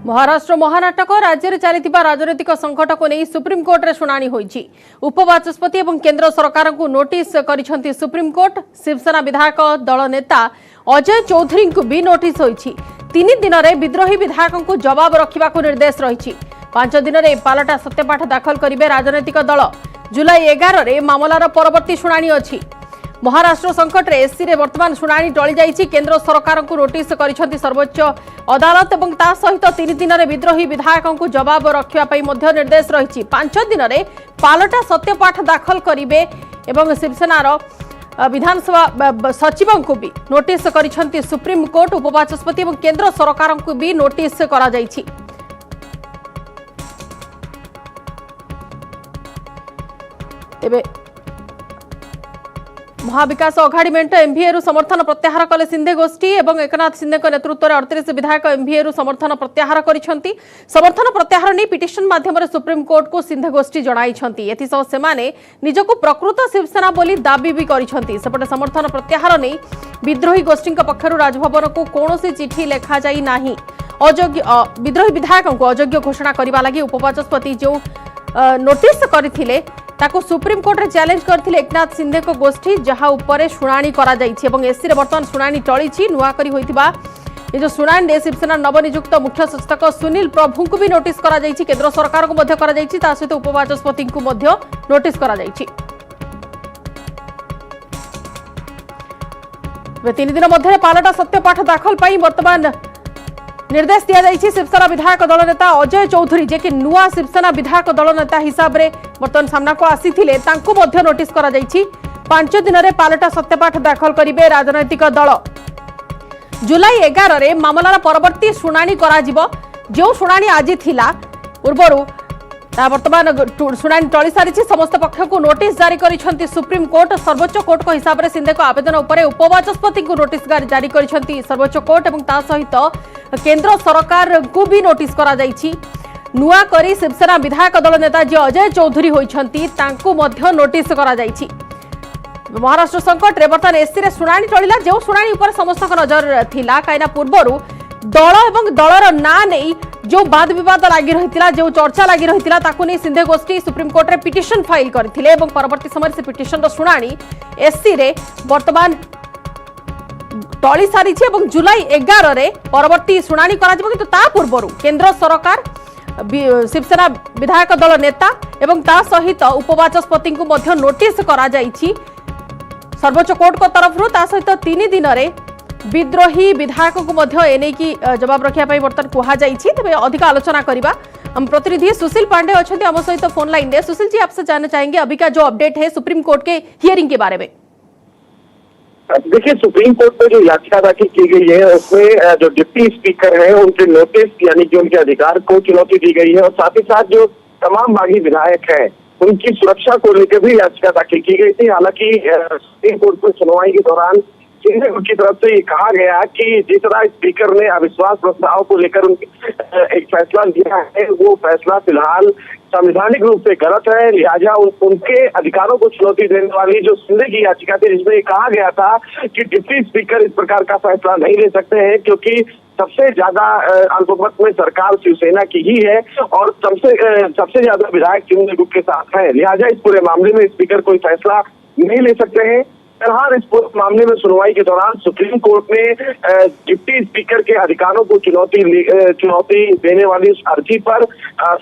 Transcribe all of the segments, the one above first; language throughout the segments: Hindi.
महाराष्ट्र महानाटक राज्य में चली राजनैतिक संकट को नहीं सुप्रीमकोर्ट में शुणाणी होईछि। उपबाचस्पति और केंद्र सरकार को नोटिस करिसेंति सुप्रीमकोर्ट। शिवसेना विधायक दल नेता अजय चौधरी को भी नोटिस होईछि। 3 दिन में विद्रोही विधायकों को जवाब रखा निर्देश रही। 5 दिन में पालटा सत्यपाठ दाखल करेंगे राजनैतिक दल। जुलाई 11 में मामलार परवर्ती शुणाणी अछि। महाराष्ट्र संकट रे एससी रे वर्तमान शुणाणी टली जाइछि। केंद्र सरकार को नोटिस करिसेंति सर्वोच्च अदालत और ता सहित 3 दिन में विद्रोही विधायकों को जवाब रखा निर्देश रही। 5 दिन में पालटा सत्यपाठ दाखल करेंगे एवं शिवसेनार विधानसभा सचिवों को भी नोटिस करिसेंति सुप्रीमकोर्ट। उपबाचस्पति और केंद्र सरकार को भी नोटिस करा जाइछि। एबे महाविकास अघाड़ी मेंट एमवीए रु समर्थन प्रत्याहार कले सिंधे गोष्ठी और एकनाथ सिंधे नेतृत्व में 38 विधायक एमवीए रु समर्थन प्रत्याहार करिसेंति। समर्थन प्रत्याहार नहीं पिटिशन माध्यम सुप्रीमकोर्ट को सिंधे गोष्ठी जणाइछंती। एथिसह सेमाने निजको प्रकृत शिवसेना बोली दाबी भी करिसेंति। सेपटे समर्थन प्रत्याहार नहीं विद्रोही गोष्ठी पक्षरु राजभवन को कौनसी चिठी लेखा जाई नाही। अयोग्य विद्रोही विधायकों को अयोग्य घोषणा करने लगी उपबाचस्पति जो नोटिस करथिले ताको सुप्रीमकोर्ट रे चैलेंज करथिले एकनाथ सिंधे को गोष्ठी, जहां उपरे शुणाणी करा जाइछि एवं एससी रे वर्तमान शुणाणी टळीछि। नुआ करी होइतिबा ए जो शुणाणी रे शिवसेना नवनियुक्त मुख्य सचेतक सुनील प्रभु को भी नोटिस करा जाइछि। केंद्र सरकार को मध्य करा जाइछि। ता सहित उपबाचस्पति को मध्य नोटिस करा जाइछि। 3 दिन मध्य पालटा सत्यपाठ दाखल पाई वर्तमान निर्देश दिया जाइछि। शिवसेना विधायक दल नेता अजय चौधरी जे कि नुआ शिवसेना विधायक दल नेता हिसाब रे वर्तमान सामना को आसीथिले तांको मध्य नोटिस करा जाइछि। 5 दिन में पालटा सत्यपाठ दाखल करिवे राजनैतिक दल। जुलाई 11 रे मामलार परवर्ती शुणाणी करा जिवो। जो शुणाणी आज थिला पूर्वरु ता वर्तमान शुणाणी टली सारिछि। समस्त पक्ष को नोटिस जारी करिसेंति सुप्रीमकोर्ट। सर्वोच्च कोर्ट को हिसाब रे सिंधे को आवेदन उपरे उपबाचस्पति को नोटिस जारी करिसेंति सर्वोच्च कोर्ट एवं ता सहित केंद्र सरकार को भी नोटिस करा जाइछि। नुआ करी शिवसेना विधायक दल नेता जे अजय चौधरी होइछंती तांको मध्य नोटिस करा जाइछि। महाराष्ट्र संकट रे वर्तमान एससी रे शुणाणी टळिला। जो शुणाणी ऊपर समस्त नजर थिला काइना पूर्वरु दल एवं दलर ना नहीं जो वाद विवाद लगी रही जो चर्चा लगी रही ताकू नहीं सिंधे गोष्ठी सुप्रीमकोर्ट रे पिटिशन फाइल करथिले एवं परवर्ती समय से पिटिशन शुणाणी एससी रे वर्तमान टली सारी एवं जुलाई 11 रे परवर्ती शुणाणी करा जिवो। किंतु ता पूर्वरु केंद्र सरकार शिवसेना विधायक दल नेता एवं ता सहित उपबाचस्पति को मध्य नोटिस करा जाइछि सर्वोच्च कोर्ट को तरफ ता सहित 3 दिन में विद्रोही विधायक को मध्य एने की जवाब रखा बर्तमान कहा जाइछि। तबे अधिक आलोचना करबा हम प्रतिनिधि सुशील पांडे अच्छे आम सहित फोन लाइन में। सुशील जी, आपसे जानना चाहेंगे अभी का जो अपडेट है सुप्रीम कोर्ट के हियरिंग के बारे में। देखिए, सुप्रीम कोर्ट में जो याचिका दाखिल की गई है उसमें जो डिप्टी स्पीकर है उनके नोटिस यानी कि उनके अधिकार को चुनौती दी गई है और साथ ही साथ जो तमाम बागी विधायक हैं उनकी सुरक्षा को लेकर भी याचिका दाखिल की गई थी। हालांकि सुप्रीम कोर्ट में सुनवाई के दौरान सिंधे की तरफ से ये कहा गया कि जिस तरह स्पीकर ने अविश्वास प्रस्ताव को लेकर एक फैसला लिया है वो फैसला फिलहाल संवैधानिक रूप से गलत है। लिहाजा उनके अधिकारों को चुनौती देने वाली जो सिंधे की याचिका थी जिसमें कहा गया था कि डिप्टी स्पीकर इस प्रकार का फैसला नहीं ले सकते हैं क्योंकि सबसे ज्यादा अल्पमत में सरकार शिवसेना की ही है और सबसे ज्यादा विधायक सिंधे गुट के साथ है। लिहाजा इस पूरे मामले में स्पीकर कोई फैसला नहीं ले सकते हैं। फिलहाल इस पूरे मामले में सुनवाई के दौरान सुप्रीम कोर्ट ने डिप्टी स्पीकर के अधिकारों को चुनौती देने वाली उस अर्जी पर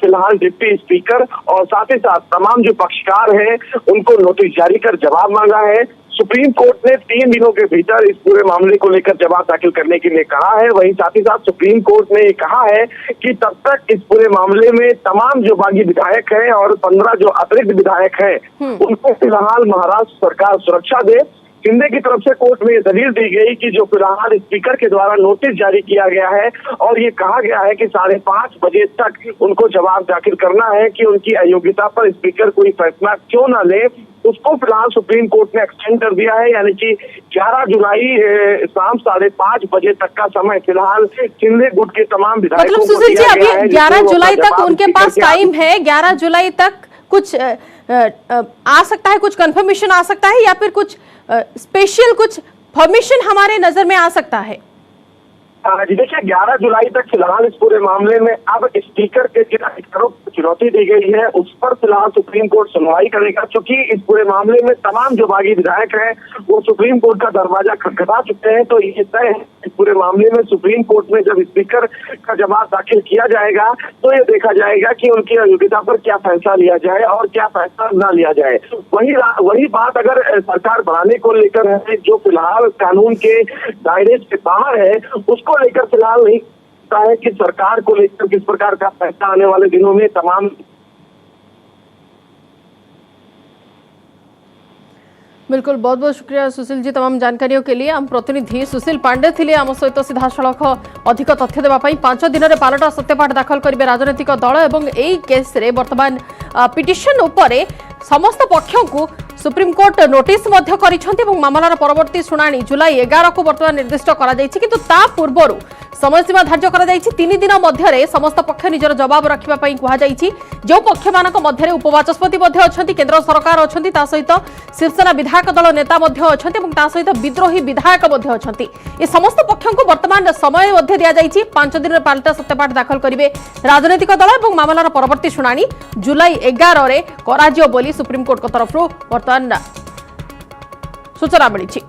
फिलहाल डिप्टी स्पीकर और साथ ही साथ तमाम जो पक्षकार हैं उनको नोटिस जारी कर जवाब मांगा है। सुप्रीम कोर्ट ने 3 दिनों के भीतर इस पूरे मामले को लेकर जवाब दाखिल करने के लिए कहा है। वहीं साथ ही साथ सुप्रीम कोर्ट ने कहा है कि तब तक इस पूरे मामले में तमाम जो बागी विधायक हैं और 15 जो अतिरिक्त विधायक हैं उनको फिलहाल महाराष्ट्र सरकार सुरक्षा दे। सिंधे की तरफ से कोर्ट में दलील दी गई कि जो फिलहाल स्पीकर के द्वारा नोटिस जारी किया गया है और ये कहा गया है कि 5:30 बजे तक उनको जवाब दाखिल करना है कि उनकी अयोग्यता पर स्पीकर कोई फैसला क्यों न ले, उसको फिलहाल सुप्रीम कोर्ट ने एक्सटेंड कर दिया है। यानी कि 11 जुलाई शाम 5:30 बजे तक का समय फिलहाल सिंधे गुट के तमाम विधायकों को सुशील जी, अभी 11 जुलाई तक उनके पास टाइम है। 11 जुलाई तक कुछ आ सकता है, कुछ कंफर्मेशन आ सकता है या फिर कुछ स्पेशल कुछ फॉर्मेशन हमारे नजर में आ सकता है? जी देखिए 11 जुलाई तक फिलहाल इस पूरे मामले में अब स्पीकर के जिन अधिकारों को चुनौती दी गई है उस पर फिलहाल सुप्रीम कोर्ट सुनवाई करेगा, क्योंकि इस पूरे मामले में तमाम जो बागी विधायक हैं वो सुप्रीम कोर्ट का दरवाजा खटखटा चुके हैं। तो ये तय है इस पूरे मामले में सुप्रीम कोर्ट में जब स्पीकर का जवाब दाखिल किया जाएगा तो ये देखा जाएगा कि उनकी अयोग्यता पर क्या फैसला लिया जाए और क्या फैसला न लिया जाए। वही बात अगर सरकार बढ़ाने को लेकर है जो फिलहाल कानून के दायरे से बाहर है उसको लेकर फिलहाल नहीं पता है कि सरकार को लेकर किस प्रकार का फैसला आने वाले दिनों में तमाम। बिल्कुल, बहुत बहुत शुक्रिया सुशील जी तमाम जानकारियों के लिए। आम प्रतिनिधि सुशील पांडे थिले आम सहित सीधा सड़क अधिक तथ्य देवाई 5 दिन में पालटा सत्यपाठ दाखल करेंगे राजनैतिक दल और यही केस रे वर्तमान पिटिशन उपरे समस्त पक्षों को सुप्रीम कोर्ट नोटिस मामलार परवर्ती शुणाणी जुलाई 11 को वर्तमान निर्दिष्ट करा पूर्व समय सीमा धार्य करा 3 दिन मध्य समस्त पक्ष निजर जवाब रखा कहुई। जो पक्ष मान मध्य उपबाचस्पति केंद्र सरकार अच्छा सहित शिवसेना विधायक दल नेता अच्छा सहित विद्रोही विधायक ये समस्त पक्ष को वर्तमान समय दि 5 दिन में पालटा सत्यपाठ दाखल करेंगे राजनैतिक दल और मामलार परवर्ती शुणाणी जुलाई 11 रे सुप्रीमकोर्ट तरफ वर्तमान सूचना मिली।